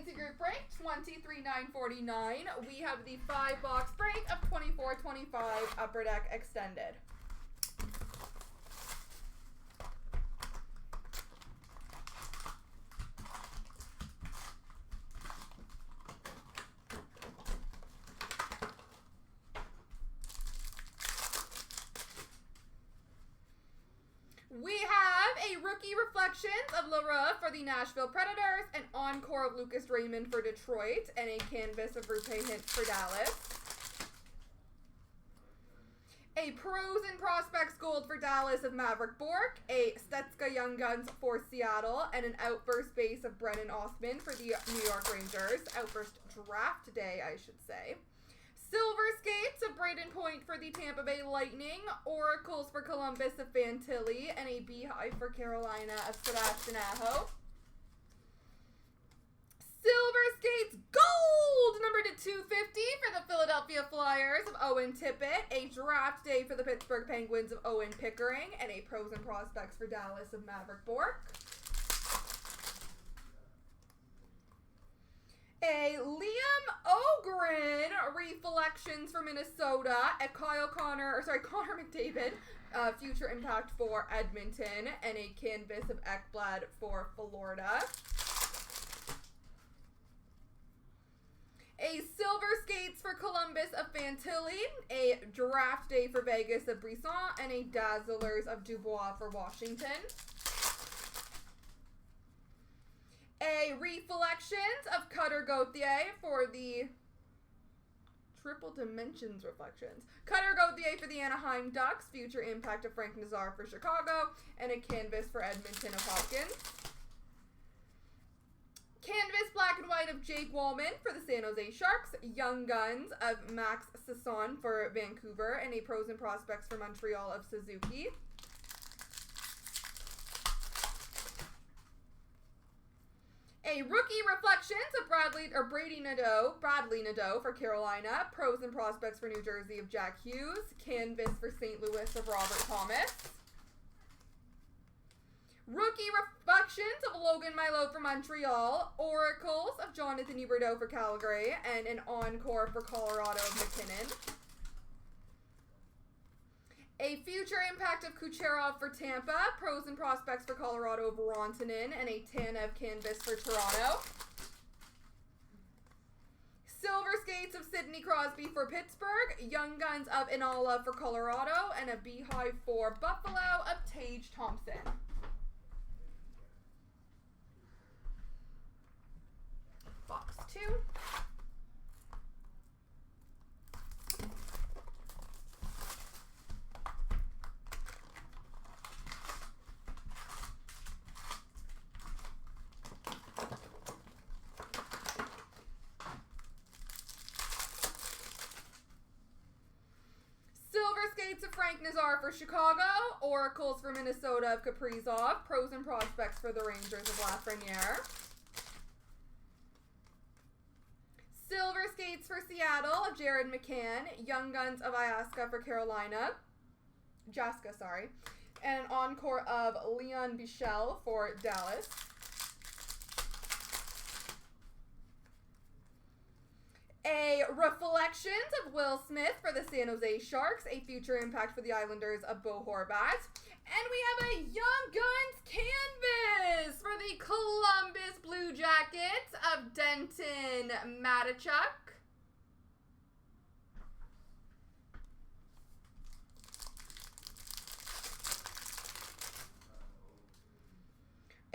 Fancy Group break, 23,949. We have the 5-box break of 2425 Upper Deck Extended. We have a Rookie Reflections of Leroux for the Nashville Predators, an Encore of Lucas Raymond for Detroit, and a canvas of Rupe Hintz for Dallas. A Pros and Prospects Gold for Dallas of Maverick Bourque, a Stetska Young Guns for Seattle, and an Outburst base of Brennan Osman for the New York Rangers. Outburst draft day, I should say. Silver Skates of Braden Point for the Tampa Bay Lightning, Oracles for Columbus of Fantilli, and a Beehive for Carolina of Sebastian Aho. Silver Skates Gold number to 250 for the Philadelphia Flyers of Owen Tippett, a draft day for the Pittsburgh Penguins of Owen Pickering, and a Pros and Prospects for Dallas of Maverick Bourque. A Liam Ogren Reflections for Minnesota, a Connor McDavid Future Impact for Edmonton, and a canvas of Ekblad for Florida. A Silver Skates for Columbus of Fantilli, a draft day for Vegas of Brisson, and a Dazzlers of Dubois for Washington. A Reflections of Cutter Gauthier for the Triple Dimensions Reflections. Cutter Gauthier for the Anaheim Ducks, Future Impact of Frank Nazar for Chicago, and a canvas for Edmonton of Hopkins. Canvas Black and White of Jake Wallman for the San Jose Sharks, Young Guns of Max Sasson for Vancouver, and a Pros and Prospects for Montreal of Suzuki. A Rookie Reflections of Bradley Nadeau for Carolina, Pros and Prospects for New Jersey of Jack Hughes, canvas for St. Louis of Robert Thomas. Rookie Reflections of Logan Milo for Montreal, Oracles of Jonathan Huberdeau for Calgary, and an Encore for Colorado of McKinnon. A Future Impact of Kucherov for Tampa, Pros and Prospects for Colorado of Rantanen, and a Tanev canvas for Toronto. Silver Skates of Sidney Crosby for Pittsburgh, Young Guns of Inala for Colorado, and a Beehive for Buffalo of Tage Thompson. Box 2. Skates of Frank Nazar for Chicago, Oracles for Minnesota of Kaprizov, Pros and Prospects for the Rangers of Lafreniere. Silver Skates for Seattle of Jared McCann, Young Guns of Jaska for Carolina, and an Encore of Leon Bichelle for Dallas. A Reflections of Will Smith for the San Jose Sharks, a Future Impact for the Islanders of Bo Horvat. And we have a Young Guns canvas for the Columbus Blue Jackets of Denton Matachuk.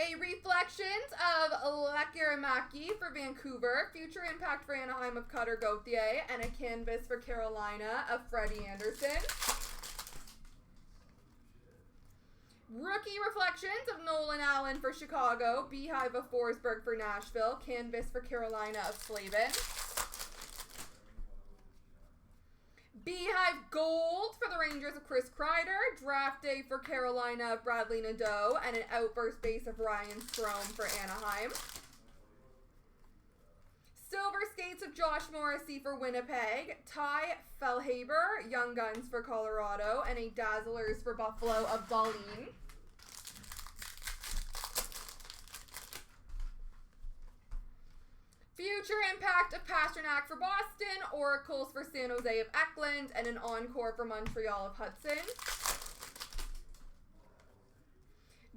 A Reflections of Lekkerimäki for Vancouver, Future Impact for Anaheim of Cutter Gauthier, and a canvas for Carolina of Freddie Anderson. Rookie Reflections of Nolan Allen for Chicago, Beehive of Forsberg for Nashville, canvas for Carolina of Slavin. Beehive Gold for the Rangers of Chris Kreider, draft day for Carolina of Bradley Nadeau, and an Outburst base of Ryan Strome for Anaheim. Silver Skates of Josh Morrissey for Winnipeg, Ty Fellhaber, Young Guns for Colorado, and a Dazzlers for Buffalo of Dahlin. Future impact of Pasternak for Boston, oracles for San Jose of Eklund, and an encore for Montreal of Hudson.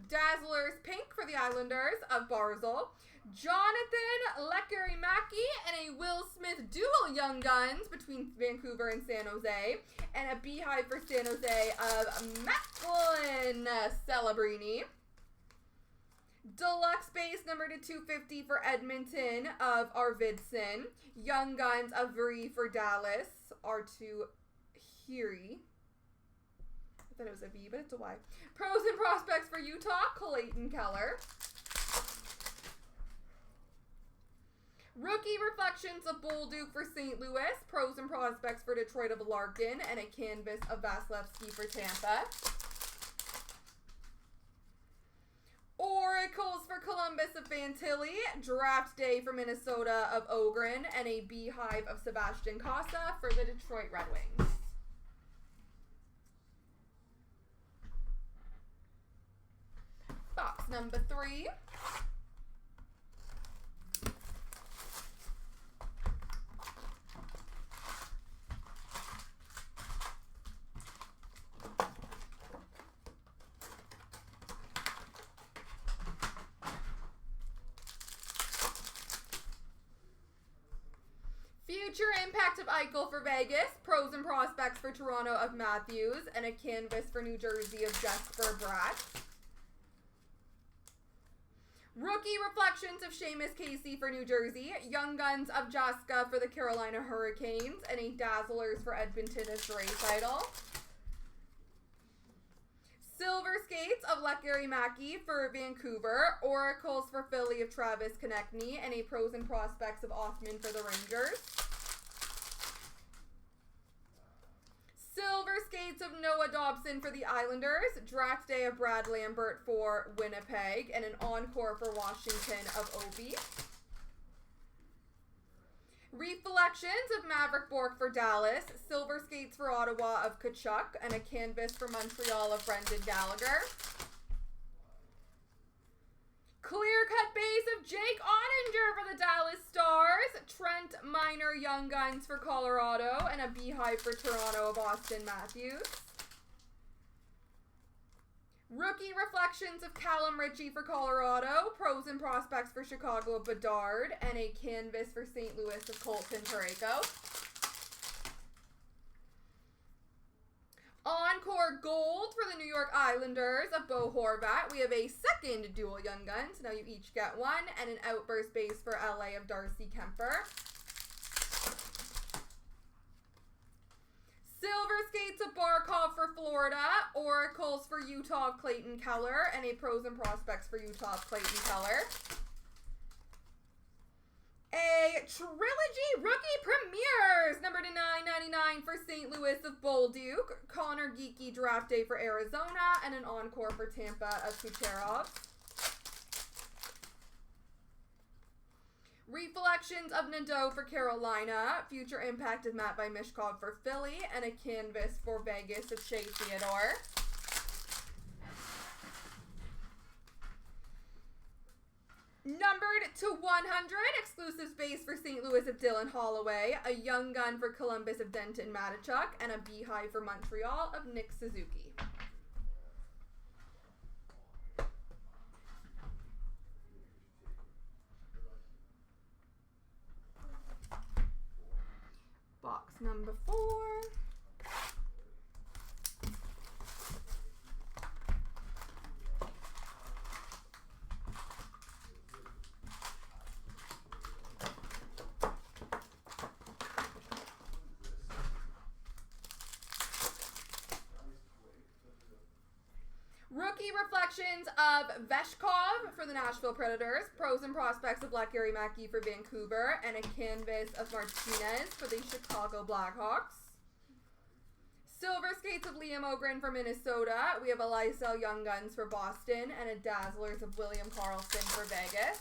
Dazzlers pink for the Islanders of Barzal. Jonathan Lekkerimäki and a Will Smith dual Young Guns between Vancouver and San Jose. And a beehive for San Jose of Macklin Celebrini. Deluxe base number to 250 for Edmonton of Arvidsson. Young Guns of Vri for Dallas. R2 Heary. I thought it was a V, but it's a Y. Pros and prospects for Utah, Clayton Keller. Rookie reflections of Bolduc for St. Louis. Pros and prospects for Detroit of Larkin. And a canvas of Vasilevsky for Tampa. Oracles for Columbus of Fantilli. Draft day for Minnesota of Ogren. And a beehive of Sebastian Casa for the Detroit Red Wings. Box number 3. Future impact of Eichel for Vegas. Pros and prospects for Toronto of Matthews. And a canvas for New Jersey of Jesper Bratt. Rookie reflections of Seamus Casey for New Jersey. Young Guns of Jaska for the Carolina Hurricanes. And a Dazzlers for Edmonton of Draisaitl. Silver Skates of Lekkerimäki for Vancouver. Oracles for Philly of Travis Konechny. And a Pros and Prospects of Othman for the Rangers. Silver Skates of Noah Dobson for the Islanders. Draft day of Brad Lambert for Winnipeg. And an encore for Washington of Ovi. Reflections of Maverick Bourque for Dallas. Silver Skates for Ottawa of Kachuk. And a canvas for Montreal of Brendan Gallagher. Clear cut base of Jake Ottinger for the Dallas Stars. Trent Miner Young Guns for Colorado. And a beehive for Toronto of Austin Matthews. Rookie reflections of Callum Ritchie for Colorado. Pros and prospects for Chicago of Bedard. And a canvas for St. Louis of Colton Parayko. Encore gold for the New York Islanders of Bo Horvat. We have a second dual Young Guns. Now you each get one. And an outburst base for LA of Darcy Kemper. Silver Skates of Barkov for Florida. Oracles for Utah of Clayton Keller. And a Pros and Prospects for Utah of Clayton Keller. A Trilogy Rookie Premiers, number to 999 for St. Louis of Bolduc. Connor Geeky draft day for Arizona. And an encore for Tampa of Kucherov. Reflections of Nadeau for Carolina. Future impact of Matt by Mishkov for Philly. And a canvas for Vegas of Shea Theodore. Numbered to 100, exclusive space for St. Louis of Dylan Holloway. A Young Gun for Columbus of Denton Matachuk. And a beehive for Montreal of Nick Suzuki. Box number 4. Rookie reflections of Veshkov for the Nashville Predators. Pros and prospects of Lekkerimäki for Vancouver. And a canvas of Martinez for the Chicago Blackhawks. Silver Skates of Liam Ogren for Minnesota. We have a Lysell Young Guns for Boston. And a Dazzlers of William Karlsson for Vegas.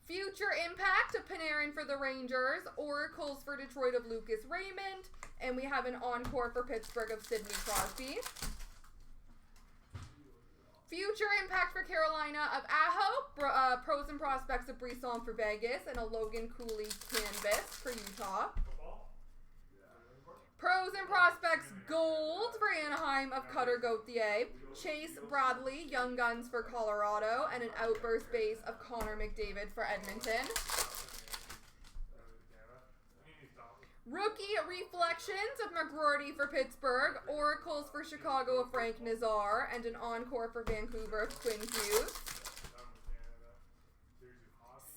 Future impact of Panarin for the Rangers. Oracles for Detroit of Lucas Raymond. And we have an encore for Pittsburgh of Sidney Crosby. Future impact for Carolina of Aho, pros and prospects of Brisson for Vegas, and a Logan Cooley canvas for Utah. Pros and prospects gold for Anaheim of Cutter Gauthier, Chase Bradley, Young Guns for Colorado, and an outburst base of Connor McDavid for Edmonton. Rookie reflections of McGroarty for Pittsburgh, Oracles for Chicago of Frank Nazar, and an encore for Vancouver of Quinn Hughes.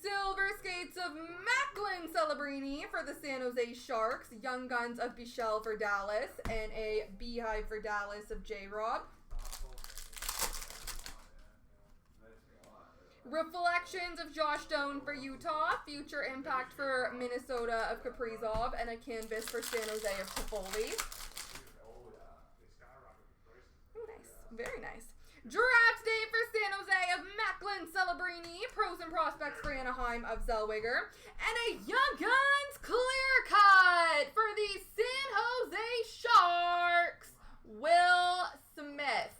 Silver skates of Macklin Celebrini for the San Jose Sharks, Young Guns of Bichelle for Dallas, and a Beehive for Dallas of J-Rob. Reflections of Josh Doan for Utah, future impact for Minnesota of Kaprizov, and a canvas for San Jose of Toffoli. Oh, nice. Very nice. Draft day for San Jose of Macklin Celebrini, pros and prospects for Anaheim of Zellweger, and a Young Guns clear cut for the San Jose Sharks, Will Smith.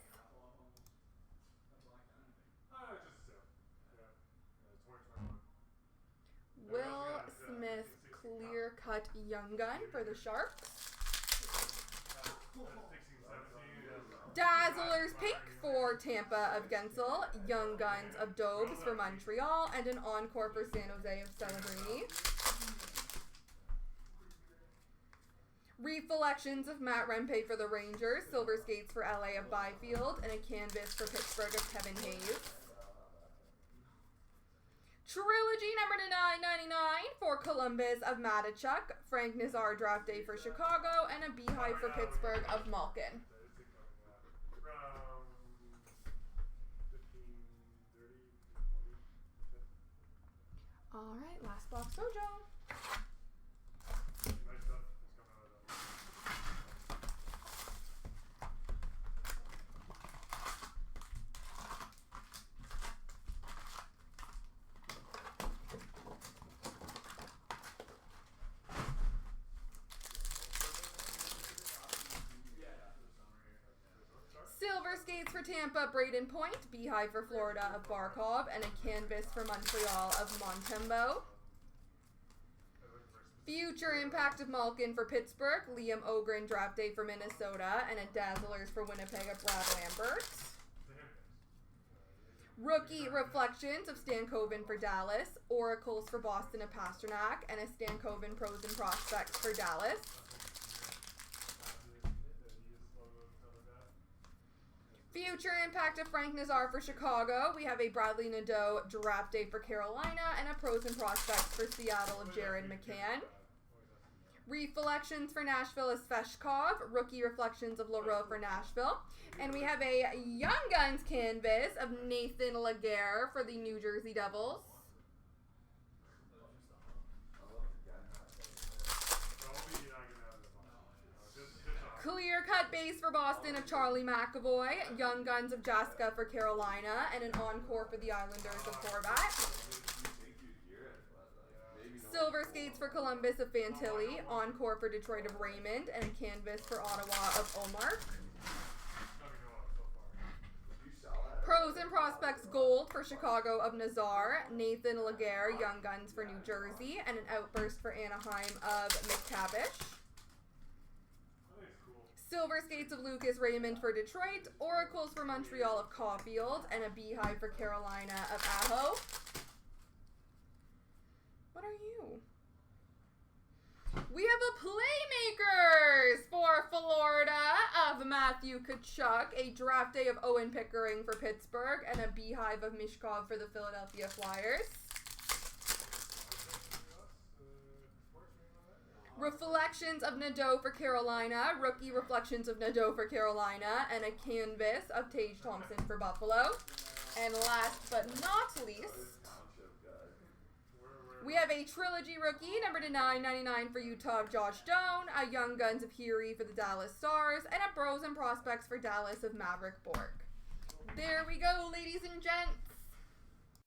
Will Smith clear cut Young Gun for the Sharks. Dazzlers pink for Tampa of Gensel, Young Guns of Dobes for Montreal, and an encore for San Jose of Celebrini. Reflections of Matt Rempe for the Rangers, silver skates for LA of Byfield, and a canvas for Pittsburgh of Kevin Hayes. Trilogy number to 999 for Columbus of Matachuk, Frank Nazar draft day for Chicago, and a Beehive for Pittsburgh of Malkin. All right, last box dojo. Silver skates for Tampa, Braden Point, Beehive for Florida of Barkov, and a canvas for Montreal of Montembeau. Future impact of Malkin for Pittsburgh, Liam Ogren draft day for Minnesota, and a Dazzlers for Winnipeg of Brad Lambert. Rookie reflections of Stankoven for Dallas, Oracles for Boston of Pasternak, and a Stankoven pros and prospects for Dallas. Future impact of Frank Nazar for Chicago. We have a Bradley Nadeau draft day for Carolina and a pros and prospects for Seattle of Jared McCann. Reflections for Nashville is Sveshkov. Rookie reflections of Leroux for Nashville. And we have a Young Guns canvas of Nathan Laguerre for the New Jersey Devils. Clear cut base for Boston of Charlie McAvoy, Young Guns of Jaska for Carolina, and an encore for the Islanders of Horvat. Silver skates for Columbus of Fantilli, encore for Detroit of Raymond, and a canvas for Ottawa of Omar. Pros and prospects gold for Chicago of Nazar, Nathan Laguerre, Young Guns for New Jersey, and an outburst for Anaheim of McTavish. Silver skates of Lucas Raymond for Detroit, Oracles for Montreal of Caulfield, and a Beehive for Carolina of Aho. What are you? We have a Playmakers for Florida of Matthew Tkachuk, a draft day of Owen Pickering for Pittsburgh, and a Beehive of Mishkov for the Philadelphia Flyers. Reflections of Nadeau for Carolina, rookie reflections of Nadeau for Carolina, and a canvas of Tage Thompson for Buffalo. And last but not least, we have a trilogy rookie, number to 999 for Utah of Josh Doan, a Young Guns of Heary for the Dallas Stars, and a Pros and Prospects for Dallas of Maverick Bork. There we go, ladies and gents.